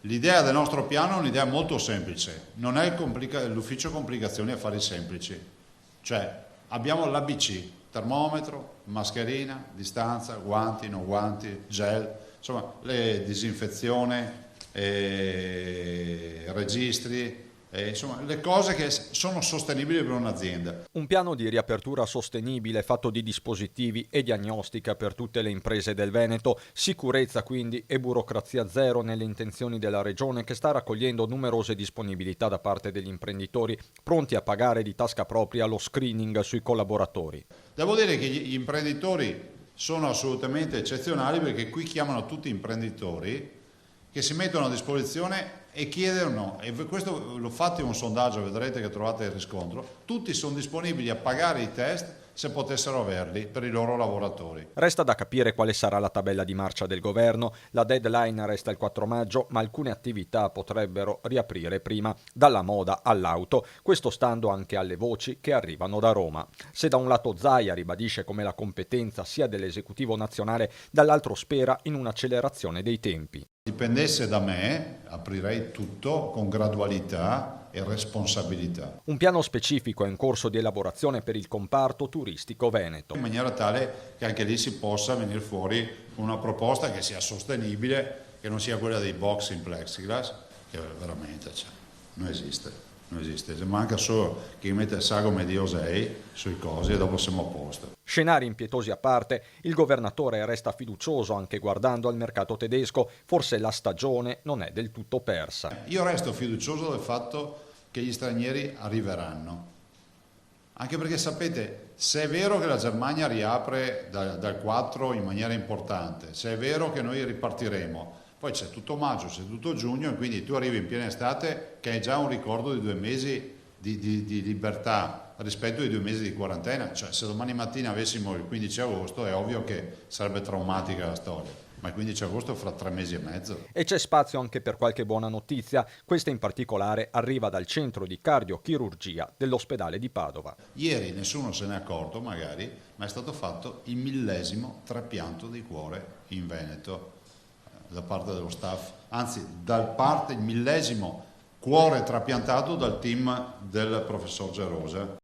L'idea del nostro piano è un'idea molto semplice, non è l'ufficio complicazioni e affari semplici, cioè abbiamo l'ABC, termometro, mascherina, distanza, guanti, non guanti, gel, insomma le disinfezione, registri, insomma le cose che sono sostenibili per un'azienda. Un piano di riapertura sostenibile fatto di dispositivi e diagnostica per tutte le imprese del Veneto, sicurezza quindi e burocrazia zero nelle intenzioni della Regione, che sta raccogliendo numerose disponibilità da parte degli imprenditori pronti a pagare di tasca propria lo screening sui collaboratori. Devo dire che gli imprenditori sono assolutamente eccezionali, perché qui chiamano tutti imprenditori che si mettono a disposizione e chiedono, e questo l'ho fatto in un sondaggio, vedrete che trovate il riscontro, tutti sono disponibili a pagare i test se potessero averli per i loro lavoratori. Resta da capire quale sarà la tabella di marcia del governo. La deadline resta il 4 maggio, ma alcune attività potrebbero riaprire prima, dalla moda all'auto, questo stando anche alle voci che arrivano da Roma. Se da un lato Zaia ribadisce come la competenza sia dell'esecutivo nazionale, dall'altro spera in un'accelerazione dei tempi. Dipendesse da me, aprirei tutto con gradualità e responsabilità. Un piano specifico è in corso di elaborazione per il comparto turistico veneto. In maniera tale che anche lì si possa venire fuori una proposta che sia sostenibile, che non sia quella dei box in plexiglass, che veramente non esiste. Non esiste, manca solo chi mette il sagome di Osei sui cosi e dopo siamo a posto. Scenari impietosi a parte, il governatore resta fiducioso anche guardando al mercato tedesco, forse la stagione non è del tutto persa. Io resto fiducioso del fatto che gli stranieri arriveranno, anche perché sapete, se è vero che la Germania riapre dal 4 in maniera importante, se è vero che noi ripartiremo, poi c'è tutto maggio, c'è tutto giugno, e quindi tu arrivi in piena estate che hai già un ricordo di 2 mesi di libertà rispetto ai 2 mesi di quarantena. Cioè, se domani mattina avessimo il 15 agosto è ovvio che sarebbe traumatica la storia, ma il 15 agosto fra 3 mesi e mezzo. E c'è spazio anche per qualche buona notizia, questa in particolare arriva dal centro di cardiochirurgia dell'ospedale di Padova. Ieri nessuno se n'è accorto magari, ma è stato fatto il 1000° trapianto di cuore in Veneto da parte dello staff, anzi il 1000° cuore trapiantato dal team del professor Gerosa.